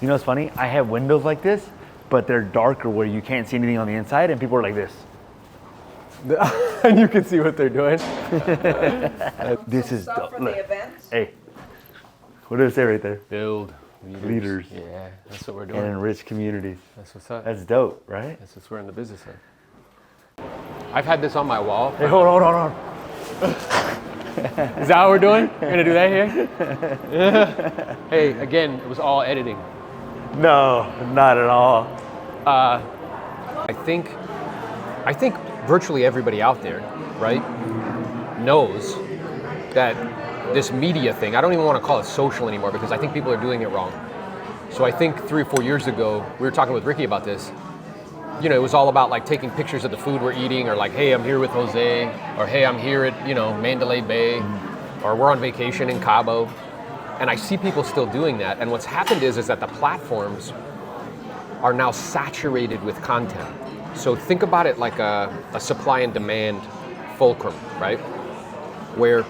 You know what's funny? I have windows like this, but they're darker where you can't see anything on the inside, and people are like this. And you can see what they're doing. This is Stuff for the events. Hey, what does it say right there? Build Leaders. Yeah, that's what we're doing. And enrich communities. That's what's up. That's dope, right? That's what we're in the business of. I've had this on my wall. Hey, hold on. Is that what we're doing? We're gonna do that here? Hey, again, it was all editing. No, not at all. I think virtually everybody out there, right, knows that this media thing, I don't even want to call it social anymore because I think people are doing it wrong. So I think 3 or 4 years ago, we were talking with Ricky about this. You know, it was all about like taking pictures of the food we're eating, or like, hey, I'm here with Jose, or hey, I'm here at, Mandalay Bay, or we're on vacation in Cabo. And I see people still doing that. And what's happened is that the platforms are now saturated with content. So think about it like a supply and demand fulcrum, right? Where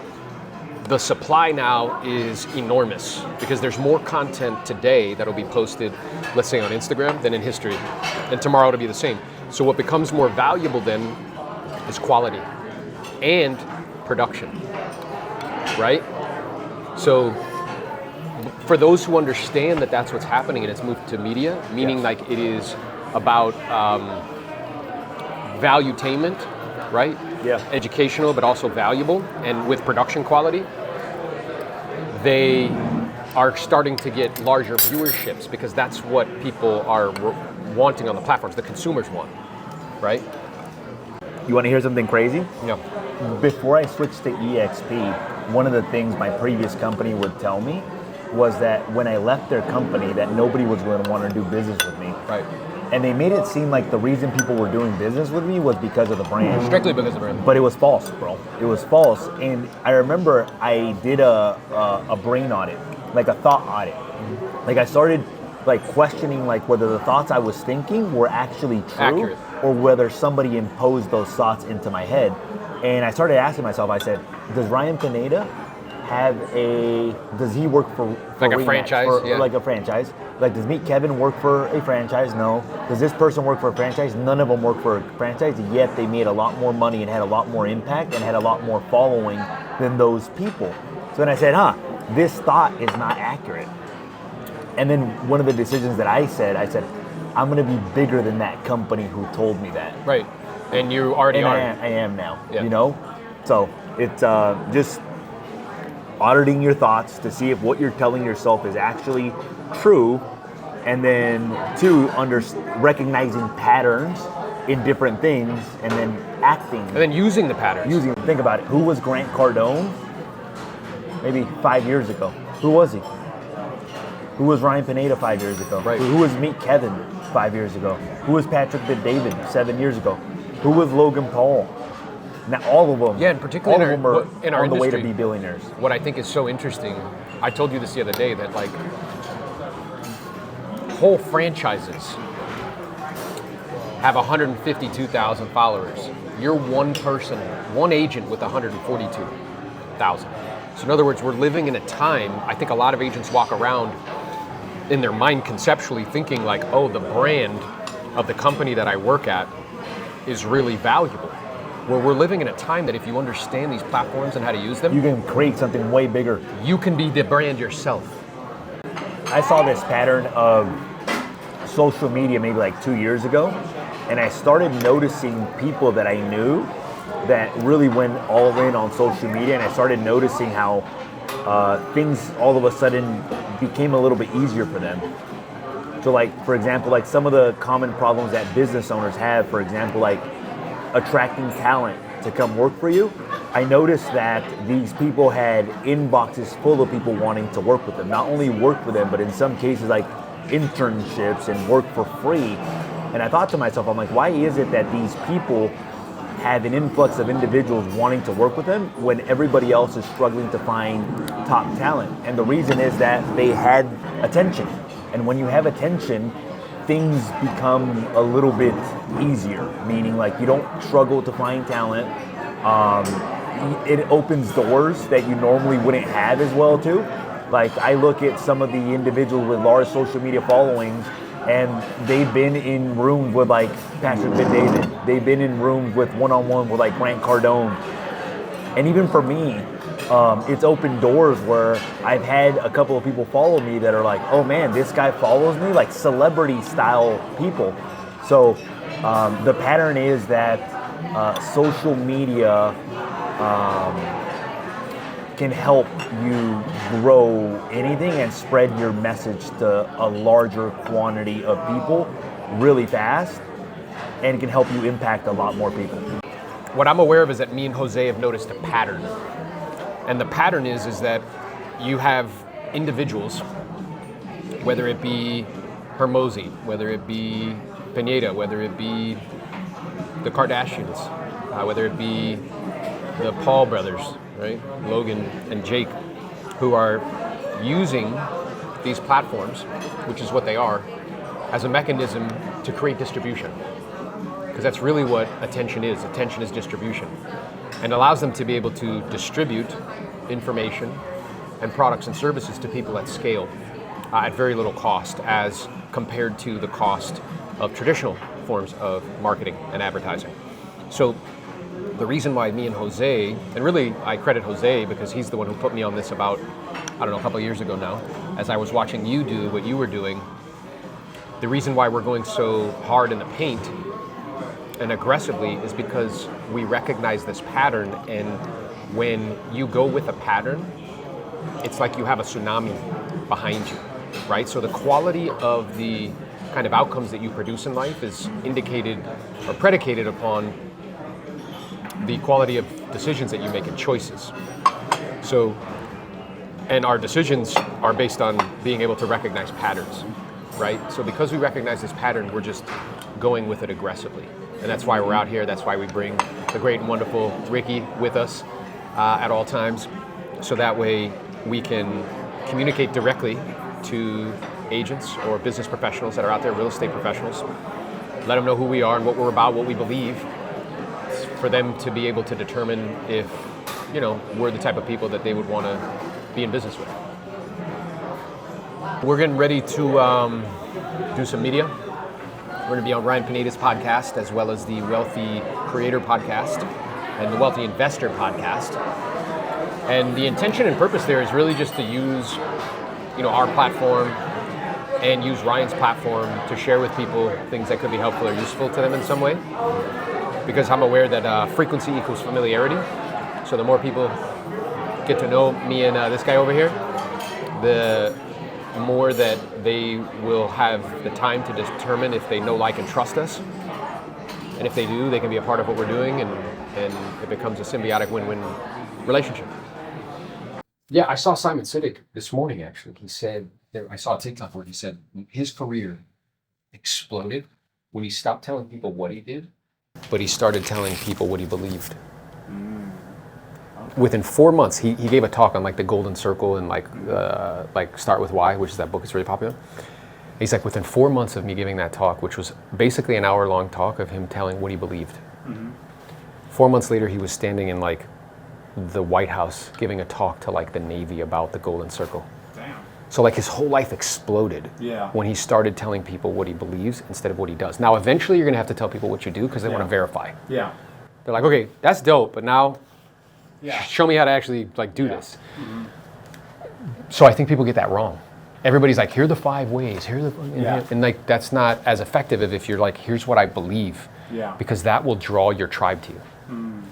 the supply now is enormous because there's more content today that'll be posted, let's say on Instagram, than in history. And tomorrow it'll be the same. So what becomes more valuable then is quality and production, right? So for those who understand that that's what's happening and it's moved to media, meaning like it is about valuetainment, right? Yeah. Educational, but also valuable, and with production quality, they are starting to get larger viewerships because that's what people are wanting on the platforms. The consumers want, right? You want to hear something crazy? Yeah. Before I switched to EXP, one of the things my previous company would tell me was that when I left their company, that nobody was going to want to do business with me. Right. And they made it seem like the reason people were doing business with me was because of the brand. Strictly because of the brand. But it was false, bro. It was false. And I remember I did a brain audit, like a thought audit. Like I started like questioning like whether the thoughts I was thinking were actually true. Accurate. Or whether somebody imposed those thoughts into my head. And I started asking myself, I said, does Ryan Pineda does he work for like a Remax, franchise? Yeah. Like a franchise. Like, does Meet Kevin work for a franchise? No. Does this person work for a franchise? None of them work for a franchise, yet they made a lot more money and had a lot more impact and had a lot more following than those people. So then I said, this thought is not accurate. And then one of the decisions that I said, I'm going to be bigger than that company who told me that. Right. And you already are. I am now, Yeah. So it's just auditing your thoughts to see if what you're telling yourself is actually true, and then 2, recognizing patterns in different things, and then acting. And then using the patterns. Think about it. Who was Grant Cardone maybe 5 years ago? Who was he? Who was Ryan Pineda 5 years ago? Right. Who was Meet Kevin 5 years ago? Who was Patrick Bet-David 7 years ago? Who was Logan Paul? Now all of them. Yeah, and particularly all of them are in our on the way to industry, be billionaires. What I think is so interesting, I told you this the other day, that like whole franchises have 152,000 followers. You're one person, one agent with 142,000. So in other words, we're living in a time, I think a lot of agents walk around in their mind conceptually thinking like, oh, the brand of the company that I work at is really valuable. Where we're living in a time that if you understand these platforms and how to use them, You can create something way bigger. you can be the brand yourself. I saw this pattern of social media maybe like 2 years ago, and I started noticing people that I knew that really went all in on social media, and I started noticing how things all of a sudden became a little bit easier for them. So like, for example, like some of the common problems that business owners have, for example, like attracting talent to come work for you. I noticed that these people had inboxes full of people wanting to work with them. Not only work with them, but in some cases like internships and work for free. And I thought to myself, I'm like, why is it that these people have an influx of individuals wanting to work with them when everybody else is struggling to find top talent? And the reason is that they had attention. And when you have attention, things become a little bit easier, meaning like you don't struggle to find talent. It opens doors that you normally wouldn't have as well too. Like, I look at some of the individuals with large social media followings, and they've been in rooms with like Patrick Ben-David. They've been in rooms with one-on-one with like Grant Cardone. And even for me, it's opened doors where I've had a couple of people follow me that are like, oh man, this guy follows me, like celebrity style people. So the pattern is that social media can help you grow anything and spread your message to a larger quantity of people really fast, and can help you impact a lot more people. What I'm aware of is that me and Jose have noticed a pattern. And the pattern is that you have individuals, whether it be Hermosi, whether it be Pineda, whether it be the Kardashians, whether it be the Paul brothers, right? Logan and Jake, who are using these platforms, which is what they are, as a mechanism to create distribution. Because that's really what attention is. Attention is distribution. And allows them to be able to distribute information and products and services to people at scale at very little cost as compared to the cost of traditional forms of marketing and advertising. So the reason why me and Jose, and really I credit Jose because he's the one who put me on this about, I don't know, a couple of years ago now, as I was watching you do what you were doing. The reason why we're going so hard in the paint and aggressively is because we recognize this pattern, and when you go with a pattern, it's like you have a tsunami behind you, right? So the quality of the kind of outcomes that you produce in life is indicated or predicated upon the quality of decisions that you make and choices. So, and our decisions are based on being able to recognize patterns, right? So because we recognize this pattern, we're just going with it aggressively. And that's why we're out here. That's why we bring the great and wonderful Ricky with us at all times. So that way we can communicate directly to agents or business professionals that are out there, real estate professionals, let them know who we are and what we're about, what we believe, for them to be able to determine if, you know, we're the type of people that they would want to be in business with. We're getting ready to do some media. We're going to be on Ryan Pineda's podcast, as well as the Wealthy Creator podcast and the Wealthy Investor podcast. And the intention and purpose there is really just to use, you know, our platform and use Ryan's platform to share with people things that could be helpful or useful to them in some way. Because I'm aware that frequency equals familiarity. So the more people get to know me and this guy over here, the more that they will have the time to determine if they know, like, and trust us. And if they do, they can be a part of what we're doing, and it becomes a symbiotic win-win relationship. Yeah, I saw Simon Sinek this morning, actually. He said, I saw a TikTok where he said his career exploded when he stopped telling people what he did, but he started telling people what he believed. Within 4 months, he gave a talk on like the Golden Circle and like Start With Why, which is that book that's really popular. He's like, within 4 months of me giving that talk, which was basically an hour-long talk of him telling what he believed. 4 months later, he was standing in like the White House giving a talk to like the Navy about the Golden Circle. Damn. So like his whole life exploded when he started telling people what he believes instead of what he does. Now, eventually, you're gonna have to tell people what you do because they want to verify. Yeah. They're like, okay, that's dope, but now Yeah. show me how to actually like do this. So I think people get that wrong. Everybody's like, here are the 5 ways, and like that's not as effective if you're like, here's what I believe. Yeah. Because that will draw your tribe to you,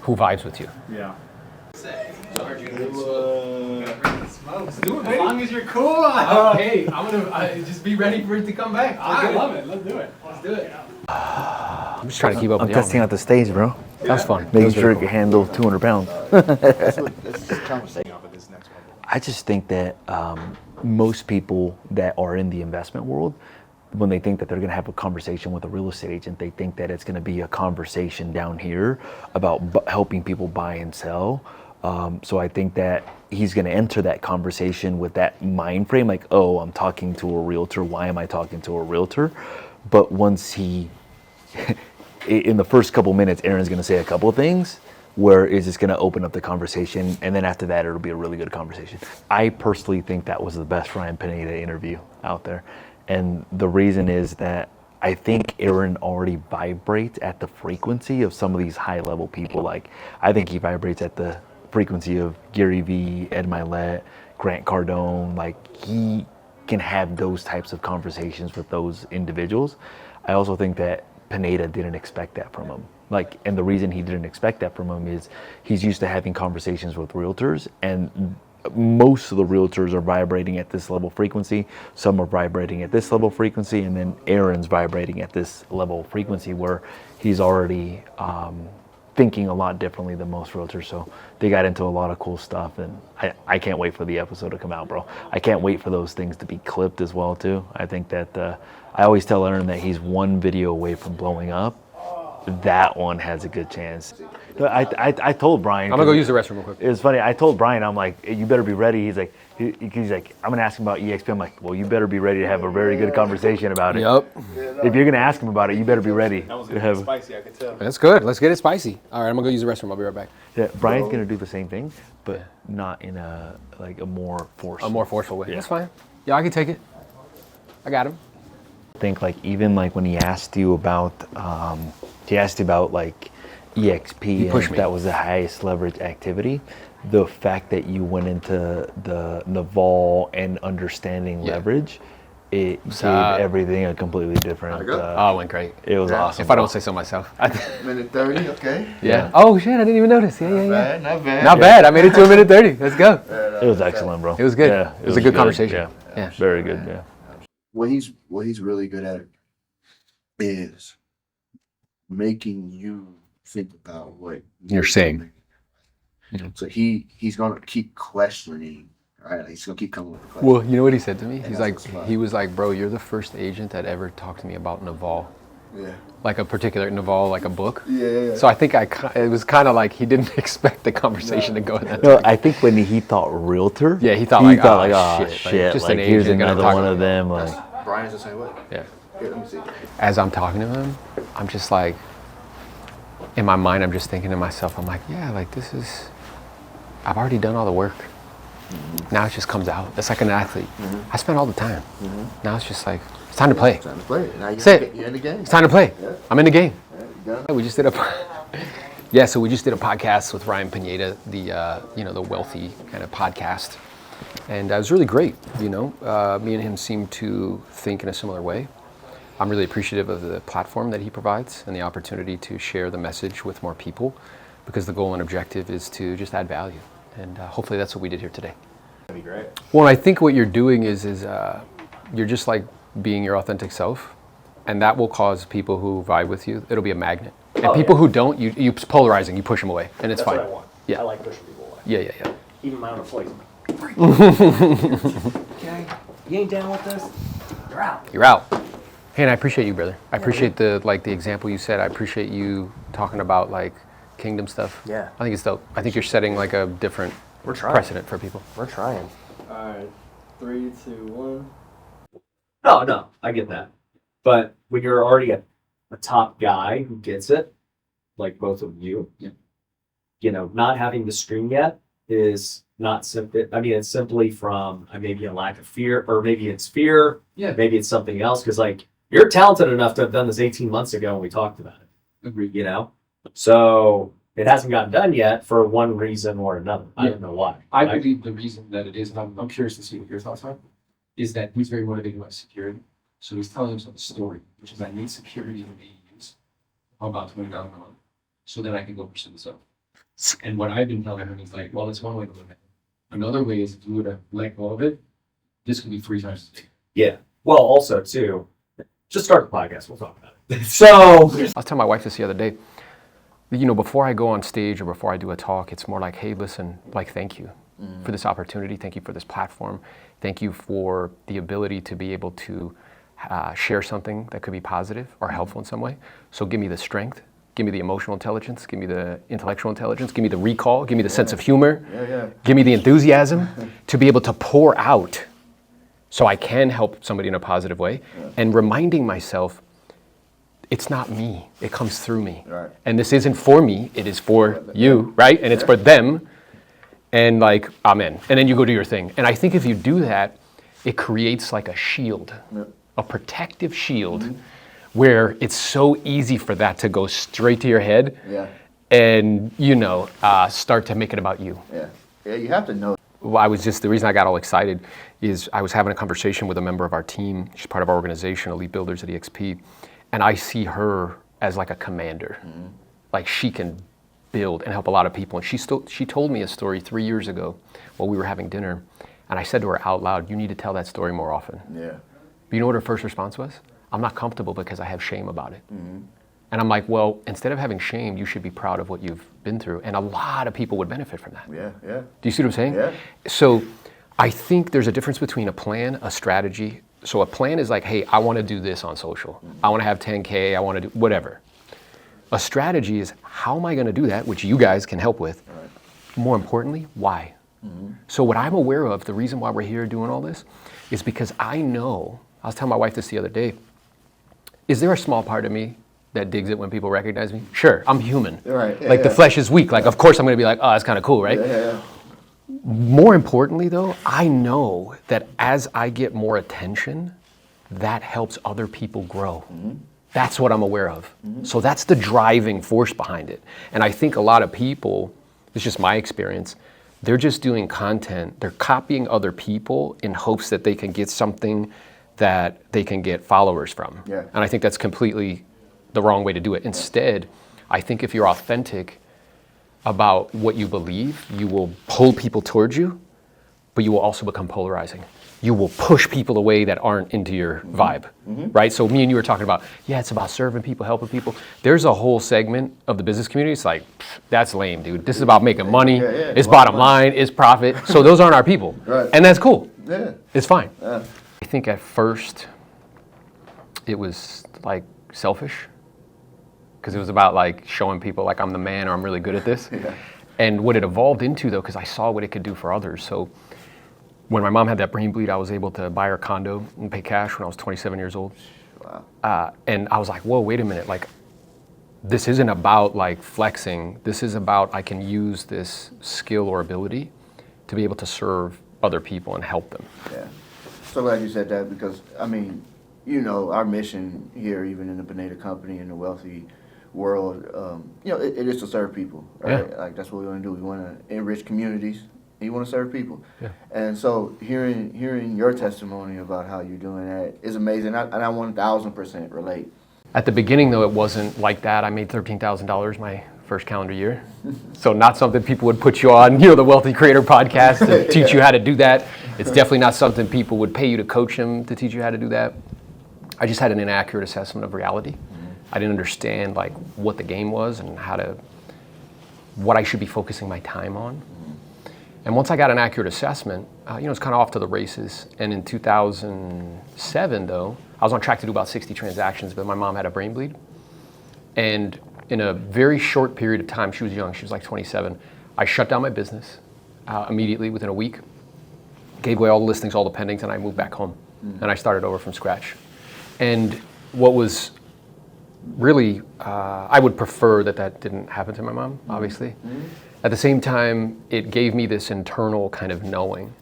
who vibes with you. Yeah. Let's do it, baby. As long as you're cool. Hey, I'm gonna just be ready for it to come back. I love it. Let's do it. Let's do it. I'm just trying to keep up I'm with y'all. testing out the stage, bro. That was fun. Making sure it can handle 200 pounds. I just think that most people that are in the investment world, when they think that they're going to have a conversation with a real estate agent, they think that it's going to be a conversation down here about helping people buy and sell. So I think that he's going to enter that conversation with that mind frame, like, oh, I'm talking to a realtor. Why am I talking to a realtor? But once he, in the first couple minutes, Aaron's going to say a couple of things where is this going to open up the conversation, and then after that it'll be a really good conversation. I personally think that was the best Ryan Pineda interview out there, and the reason is that I think Aaron already vibrates at the frequency of some of these high level people. Like, I think he vibrates at the frequency of Gary Vee, Ed Milet, Grant Cardone. Like, he can have those types of conversations with those individuals. I also think that Pineda didn't expect that from him. Like, and the reason he didn't expect that from him is he's used to having conversations with realtors, and most of the realtors are vibrating at this level frequency. Some are vibrating at this level frequency, and then Aaron's vibrating at this level frequency where he's already thinking a lot differently than most realtors. So they got into a lot of cool stuff, and I can't wait for the episode to come out, bro. I can't wait for those things to be clipped as well too. I think that I always tell Aaron that he's one video away from blowing up. That one has a good chance. I told Brian. I'm gonna go use the restroom real quick. It was funny. I told Brian, I'm like, you better be ready. He's like, I'm gonna ask him about EXP. I'm like, well, you better be ready to have a very good conversation about it. Yep. If you're gonna ask him about it, you better be ready. That was to have. spicy, I could tell. That's good. Let's get it spicy. All right, I'm gonna go use the restroom. I'll be right back. Yeah, Brian's gonna do the same thing, but not in a more forceful. A more forceful way. Yeah. That's fine. Yeah, I can take it. I got him. I think even when he asked you about like EXP, and pushed if me. that was the highest leverage activity, the fact that you went into the Novello and understanding leverage, it gave everything a completely different. Oh, it went great. It was awesome. If I don't say so myself. Minute 30, okay. Yeah. Oh shit! I didn't even notice. Yeah. Not bad. Not bad. I made it to a minute 30. Let's go. It was excellent, bro. It was good. Yeah, it was a good conversation. Yeah. Very good. Yeah. What he's really good at is making you think about what You're saying. So he's gonna keep questioning, right? He's gonna keep coming with the question. Well, you know what he said to me? that's what's He was like, bro, you're the first agent that ever talked to me about Novello. Yeah. Like a particular Novello, like a book. Yeah. So I think it was kind of like he didn't expect the conversation to go in that No, direction. I think when he thought realtor, Yeah, he thought oh shit. shit, Just like an here's agent gonna another talk one to of me. them. Like, Brian's the same way. Yeah. Here, let me see. As I'm talking to him, I'm just like, in my mind, I'm just thinking to myself, I'm like, yeah, like I've already done all the work. Now it just comes out. It's like an athlete. I spent all the time. Now it's just like, it's time to play. Time to play. Now That's it. you're in the game. It's time to play. Yeah. I'm in the game. Yeah, you got it. We just did so we just did a podcast with Ryan Pineda, the wealthy kind of podcast. And it was really great, me and him seem to think in a similar way. I'm really appreciative of the platform that he provides and the opportunity to share the message with more people, because the goal and objective is to just add value. And hopefully that's what we did here today. That'd be great. Well, I think what you're doing is you're just like being your authentic self, and that will cause people who vibe with you, it'll be a magnet. And people who don't, you polarizing, you push them away, and it's That's fine. what I want. Yeah. I like pushing people away. Yeah. Even my own employees. Okay, you ain't down with this? You're out. You're out. Hey, and I appreciate you, brother. I appreciate the example you said. I appreciate you talking about like kingdom stuff. Yeah. I think it's dope. I think you're setting like a different We're trying. precedent for people. We're trying. Alright, 3, 2, 1. No, I get that. But when you're already a top guy who gets it, like both of you, not having the screen yet is not simple. I mean, it's simply from maybe a lack of fear, or maybe it's fear. Yeah. Maybe it's something else. Because like you're talented enough to have done this 18 months ago when we talked about it. Agreed. So it hasn't gotten done yet for one reason or another. I don't know why. I Right? believe the reason that it is, and I'm curious to see what your thoughts are, is that he's very motivated by security. So he's telling himself a story, which is I need security in the AUs. How about $20 a month? So then I can go pursue this up. And what I've been telling him is like, well, that's one way to look at it. Another way is if you were to let go of it, this could be 3 times as big. Yeah. Well, also too, just start the podcast. We'll talk about it. So I was telling my wife this the other day. Before I go on stage or before I do a talk, it's more like, hey, listen, like, thank you for this opportunity. Thank you for this platform. Thank you for the ability to be able to share something that could be positive or helpful in some way. So give me the strength, give me the emotional intelligence, give me the intellectual intelligence, give me the recall, give me the sense of humor, give me the enthusiasm to be able to pour out so I can help somebody in a positive way. And reminding myself, it's not me. It comes through me. Right. And this isn't for me. It is for you, right? And it's for them. And like, amen. And then you go do your thing. And I think if you do that, it creates like a shield, a protective shield, where it's so easy for that to go straight to your head. Yeah. And start to make it about you. Yeah, you have to know. Well, the reason I got all excited is I was having a conversation with a member of our team. She's part of our organization, Elite Builders at EXP. And I see her as like a commander. Like she can build and help a lot of people. And she told me a story 3 years ago while we were having dinner. And I said to her out loud, you need to tell that story more often. Yeah. But you know what her first response was? I'm not comfortable because I have shame about it. And I'm like, well, instead of having shame, you should be proud of what you've been through. And a lot of people would benefit from that. Yeah. Do you see what I'm saying? Yeah. So I think there's a difference between a plan, a strategy. So a plan is like, hey, I want to do this on social. I want to have 10K, I want to do whatever. A strategy is, how am I going to do that, which you guys can help with. More importantly, why? So what I'm aware of, the reason why we're here doing all this, is because I know, I was telling my wife this the other day, is there a small part of me that digs it when people recognize me? Sure, I'm human. Right. Yeah, like the yeah. flesh is weak. Like, of course I'm going to be like, oh, that's kind of cool, right? Yeah. More importantly though, I know that as I get more attention, that helps other people grow. That's what I'm aware of. So that's the driving force behind it. And I think a lot of people, it's just my experience, they're just doing content, they're copying other people in hopes that they can get something that they can get followers from. Yeah. And I think that's completely the wrong way to do it. Instead, I think if you're authentic about what you believe, you will pull people towards you, but you will also become polarizing. You will push people away that aren't into your vibe, right? So me and you were talking about, it's about serving people, helping people. There's a whole segment of the business community, it's like, that's lame, dude. This is about making money, it's bottom line, it's profit. So those aren't our people. Right. And that's cool. Yeah. It's fine. Yeah. I think at first, it was like selfish, because it was about like showing people like I'm the man or I'm really good at this. And what it evolved into though, because I saw what it could do for others. So when my mom had that brain bleed, I was able to buy her condo and pay cash when I was 27 years old. Wow. And I was like, whoa, wait a minute. Like, this isn't about like flexing. This is about I can use this skill or ability to be able to serve other people and help them. Yeah. So glad you said that because, I mean, our mission here, even in the Pineda company in the wealthy world, it is to serve people, right? Yeah. Like that's what we want to do. We want to enrich communities. And you want to serve people. Yeah. And so hearing your testimony about how you're doing that is amazing. And I 1,000% relate. At the beginning, though, it wasn't like that. I made $13,000 my first calendar year. So not something people would put you on, the Wealthy Creator podcast to teach you how to do that. It's definitely not something people would pay you to coach them to teach you how to do that. I just had an inaccurate assessment of reality. I didn't understand like what the game was and what I should be focusing my time on. And once I got an accurate assessment, it's kind of off to the races. And in 2007, though, I was on track to do about 60 transactions, but my mom had a brain bleed. And in a very short period of time, she was young, she was like 27, I shut down my business immediately within a week, gave away all the listings, all the pendings, and I moved back home. And I started over from scratch. And what was really, I would prefer that didn't happen to my mom, obviously. At the same time, it gave me this internal kind of knowing,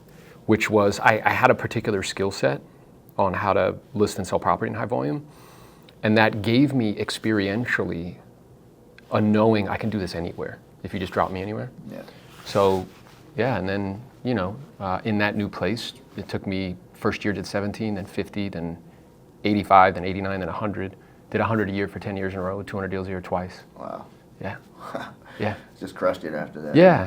which was I had a particular skill set on how to list and sell property in high volume. And that gave me experientially a knowing I can do this anywhere if you just drop me anywhere. Yeah. So, and then, in that new place, it took me, first year did 17, then 50, then 85, then 89, then 100. Did 100 a year for 10 years in a row, 200 deals a year twice. Wow. Yeah. Yeah. Just crushed it after that. Yeah.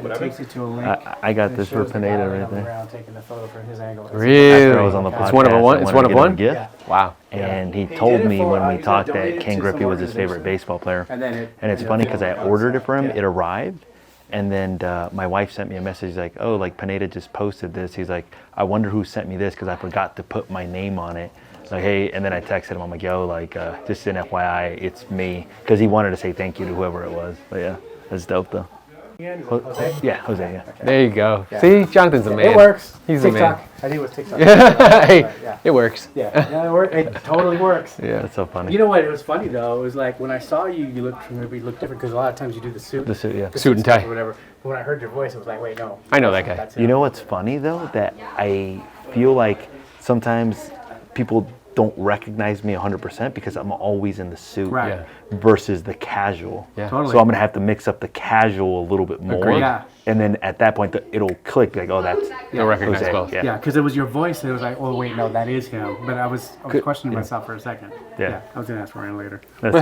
It takes you to a link. I got that this for shows the Pineda guy right on the there. ground taking the photo from his angle. Really? After I was on the podcast, It's one of a one? I It's wanted one to of get him one? a gift. Yeah. Wow. And he He told did it me for- when we he talked donated that it Ken to Griffey some was his favorite organization. baseball player. And then And it's ended funny up because I being ordered it for him. yeah. It arrived. And then my wife sent me a message like, oh, like Pineda just posted this. He's like, I wonder who sent me this because I forgot to put my name on it. Like, hey, and then I texted him. I'm like, yo, like, just an FYI, it's me. Because he wanted to say thank you to whoever it was. But yeah, that's dope though. Jose? Yeah, Jose. Yeah. There you go. Yeah. See, Jonathan's a man. It works. He's TikTok. a man. I think it was TikTok. Hey, Yeah. it works. Yeah, it totally works. Yeah. That's so funny. You know what? It was funny though. It was like when I saw you, you looked different because a lot of times you do the suit, The suit, yeah. the Suit and stuff tie. or whatever. But when I heard your voice, it was like, wait, no. I know that guy. That's You him. know what's funny though? That I feel like sometimes people don't recognize me 100% because I'm always in the suit Right. Yeah. versus the casual. Yeah. Totally. So I'm gonna have to mix up the casual a little bit more. Agreed. Yeah. And then at that point, it'll click like, oh, that's You'll recognize Jose. both. Yeah. Yeah, because it was your voice, and it was like, oh wait, no, that is him. But I was questioning myself for a second. Yeah. I was gonna ask Ryan later. One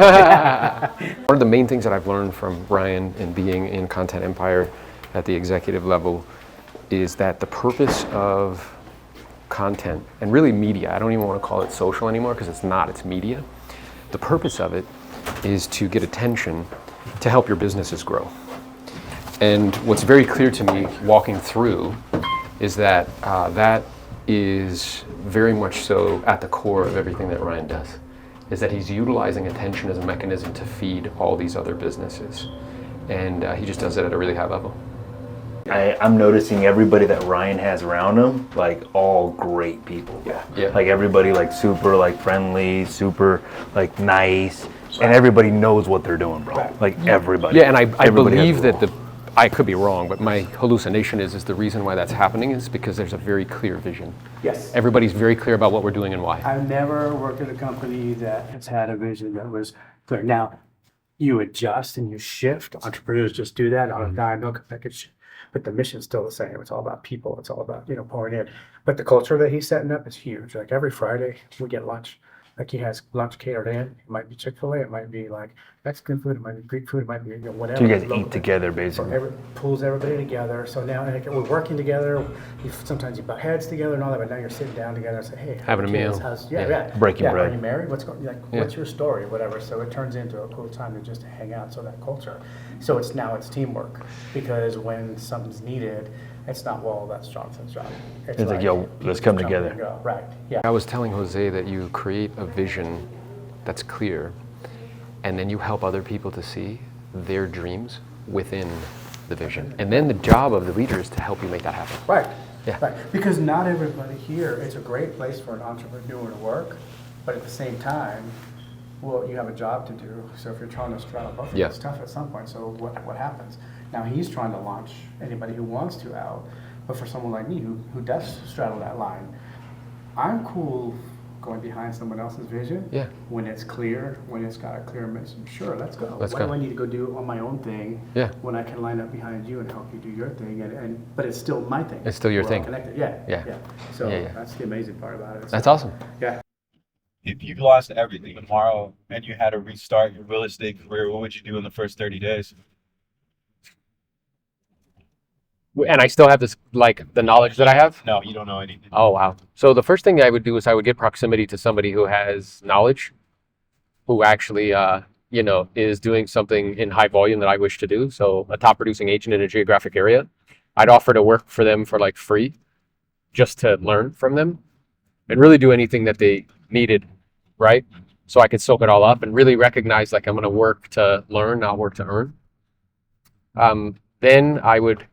of the main things that I've learned from Ryan and being in Content Empire at the executive level is that the purpose of content, and really media, I don't even want to call it social anymore because it's not, it's media. The purpose of it is to get attention to help your businesses grow. And what's very clear to me walking through is that that is very much so at the core of everything that Ryan does, is that he's utilizing attention as a mechanism to feed all these other businesses. And he just does it at a really high level. I'm noticing everybody that Ryan has around him, like all great people. Yeah. Like everybody like super like friendly, super like nice, and everybody knows what they're doing, bro. Like everybody. Yeah, and I Everybody has believe a that role. I could be wrong, but my hallucination is the reason why that's happening is because there's a very clear vision. Yes. Everybody's very clear about what we're doing and why. I've never worked at a company that has had a vision that was clear. Now, you adjust and you shift. Entrepreneurs just do that on a dime, no package. But the mission's still the same. It's all about people. It's all about, pouring in. But the culture that he's setting up is huge. Like every Friday, we get lunch. Like he has lunch catered in. It might be Chick-fil-A. It might be like Mexican food. It might be Greek food. It might be whatever. So you guys Local eat thing. together, So basically. pulls everybody together. So now we're working together. Sometimes you butt heads together and all that, but now you're sitting down together and say, hey, Having a meal. Breaking bread. Are you married? What's your story? Whatever. So it turns into a cool time to just hang out. So that culture. So it's teamwork because when something's needed, it's not, well, that's Jonathan's job. It's like, yo, let's come jump in together. and go. Right. Yeah. I was telling Jose that you create a vision that's clear, and then you help other people to see their dreams within the vision. And then the job of the leader is to help you make that happen. Right. Yeah. Right. Because not everybody here, it's a great place for an entrepreneur to work, but at the same time, well, you have a job to do. So if you're trying to straddle both of them, Yeah. it's tough at some point. So what happens? Now he's trying to launch anybody who wants to out, but for someone like me who does straddle that line, I'm cool going behind someone else's vision. Yeah. When it's clear, when it's got a clear mission. Sure, let's go. Let's Why go. do I need to go do on my own thing? Yeah. When I can line up behind you and help you do your thing, but it's still my thing. It's still your We're all thing. Connected. Yeah. Yeah. So Yeah, yeah. that's the amazing part about it. That's awesome. Yeah. If you lost everything tomorrow and you had to restart your real estate career, what would you do in the first 30 days? And I still have this, like, the knowledge that I have? No, you don't know anything. Oh, wow. So the first thing I would do is I would get proximity to somebody who has knowledge, who actually, is doing something in high volume that I wish to do. So a top producing agent in a geographic area. I'd offer to work for them for like free, just to learn from them and really do anything that they needed, right? So I could soak it all up and really recognize like I'm going to work to learn, not work to earn. Then I would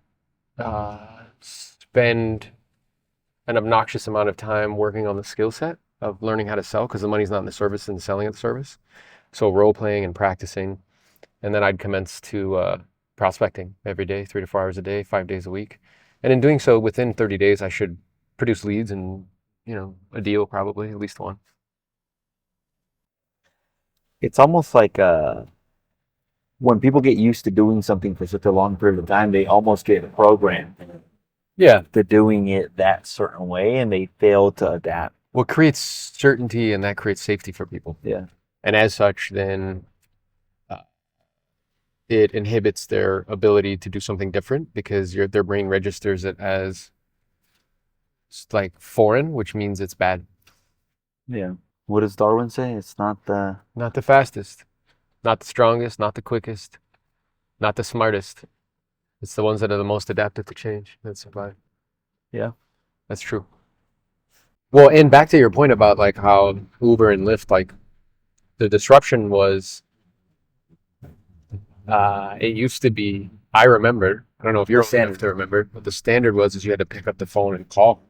spend an obnoxious amount of time working on the skill set of learning how to sell, because the money's not in the service and selling at the service. So role playing and practicing. And then I'd commence to prospecting every day, 3 to 4 hours a day, 5 days a week. And in doing so, within 30 days, I should produce leads and, a deal, probably, at least one. It's almost like when people get used to doing something for such a long period of time, they almost get programmed Yeah. to doing it that certain way, and they fail to adapt. What creates certainty, and that creates safety for people. Yeah. And as such, then it inhibits their ability to do something different, because their brain registers it as like foreign, which means it's bad. Yeah. What does Darwin say? It's not the... Not the fastest, not the strongest, not the quickest, not the smartest. It's the ones that are the most adapted to change that survive. Yeah. That's true. Well, and back to your point about like how Uber and Lyft, like the disruption was, it used to be I remember, I don't know if you're The old enough to remember, but the standard was is you had to pick up the phone and call.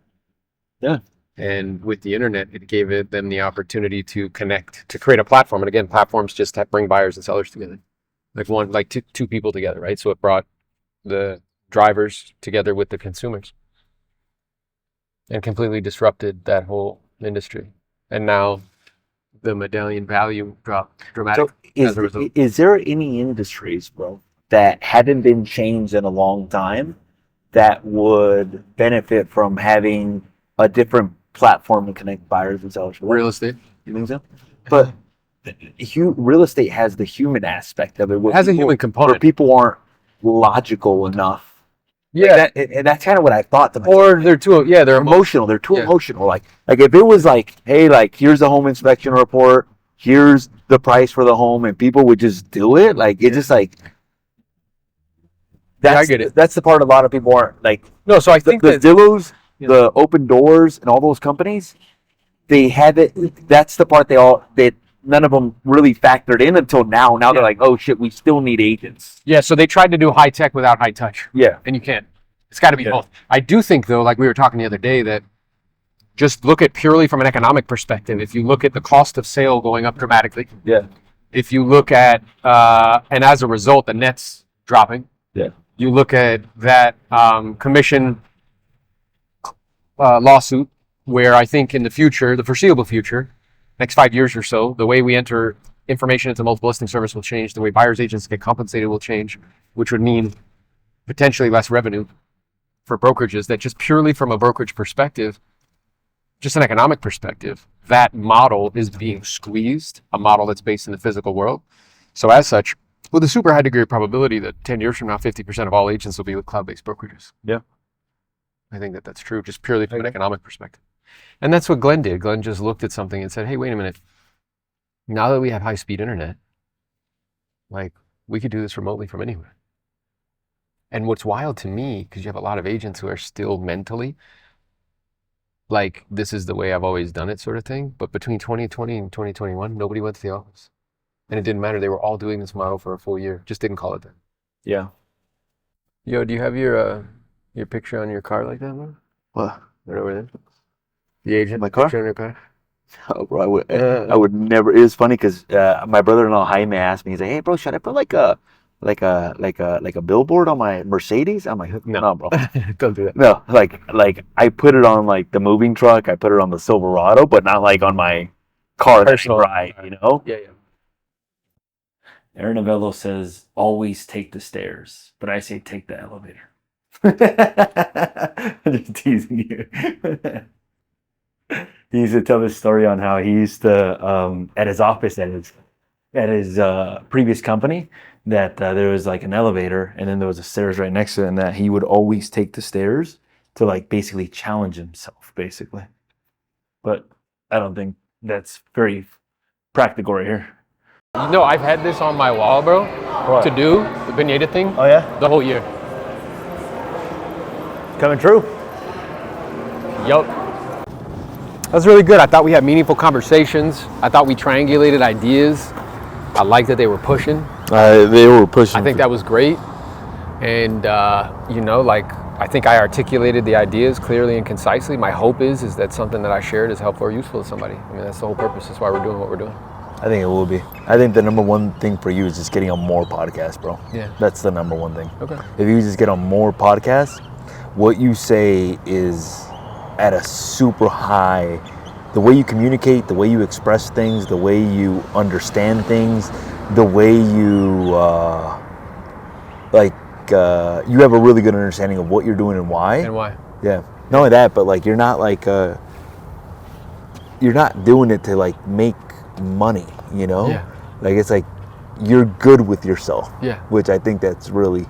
Yeah. And with the internet, it gave them the opportunity to connect, to create a platform. And again, platforms just bring buyers and sellers together, like two people together, right? So it brought the drivers together with the consumers and completely disrupted that whole industry. And now the medallion value dropped dramatically. So is there any industries, bro, that haven't been changed in a long time that would benefit from having a different platform to connect buyers and sellers? Real estate. You think so? But real estate has the human aspect of it. It has a human Where component. people aren't logical enough. Yeah. And that's kind of what I thought. Or they're too, they're emotional. They're too Yeah. emotional. Like if it was like, hey, like here's the home inspection report, here's the price for the home, and people would just do it. Like it's just like that's I get it. That's the part a lot of people aren't like. No, so I think the that Zillows, the Open Doors, and all those companies, they have it. That's the part that none of them really factored in until now. Now they're like, oh shit, we still need agents. Yeah, so they tried to do high tech without high touch. Yeah. And you can't. It's got to be both. I do think, though, like we were talking the other day, that just look at purely from an economic perspective. If you look at the cost of sale going up dramatically. Yeah. If you look at, and as a result, the net's dropping. Yeah. You look at that commission lawsuit, where I think in the future, the foreseeable future, next 5 years or so, the way we enter information into multiple listing service will change. The way buyers agents get compensated will change, which would mean potentially less revenue for brokerages. That just purely from a brokerage perspective, just an economic perspective, that model is being squeezed, a model that's based in the physical world. So as such, with a super high degree of probability that 10 years from now, 50% of all agents will be with cloud-based brokerages. Yeah. I think that that's true, just purely from an economic perspective. And that's what Glenn did. Glenn just looked at something and said, hey, wait a minute. Now that we have high-speed internet, like we could do this remotely from anywhere. And what's wild to me, because you have a lot of agents who are still mentally like, this is the way I've always done it sort of thing. But between 2020 and 2021, nobody went to the office. And it didn't matter. They were all doing this model for a full year. Just didn't call it that. Yeah. Yo, do you have your picture on your car like that, bro? What? Right over there. The agent. My car? Picture on your car. Oh, bro, I would never. It was funny because my brother-in-law Jaime asked me. He's like, "Hey, bro, should I put like a billboard on my Mercedes?" I'm like, "No, bro, Don't do that." no." Like I put it on like the moving truck. I put it on the Silverado, but not like on my car that I ride. You know? Yeah. Aaron Novello says, always take the stairs, but I say take the elevator. Just teasing you. He used to tell this story on how he used to at his office at his previous company that there was like an elevator and then there was a stairs right next to it, and that he would always take the stairs to like basically challenge himself, basically. But I don't think that's very practical right here. You know, I've had this on my wall, bro, to do the Pineda thing. Oh yeah, the whole year. coming true. Yup. That was really good. I thought we had meaningful conversations. I thought we triangulated ideas. I liked that they were pushing. They were pushing. I think that was great. And, I think I articulated the ideas clearly and concisely. My hope is that something that I shared is helpful or useful to somebody. I mean, that's the whole purpose. That's why we're doing what we're doing. I think it will be. I think the number one thing for you is just getting on more podcasts, bro. Yeah. That's the number one thing. Okay. If you just get on more podcasts, what you say is at a super high, the way you communicate, the way you express things, the way you understand things, the way you, you have a really good understanding of what you're doing and why. And why? Yeah. Not only that, but like you're not doing it to like make money, you know? Yeah. Like it's like you're good with yourself. Yeah. Which I think that's really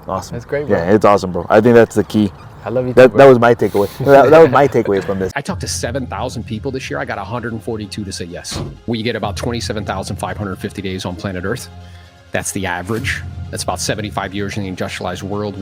awesome. That's great, bro. Yeah, it's awesome, bro. I think that's the key. I love you too, That bro. was my takeaway. That was my takeaway from this. I talked to 7,000 people this year. I got 142 to say yes. We get about 27,550 days on planet Earth. That's the average. That's about 75 years in the industrialized world.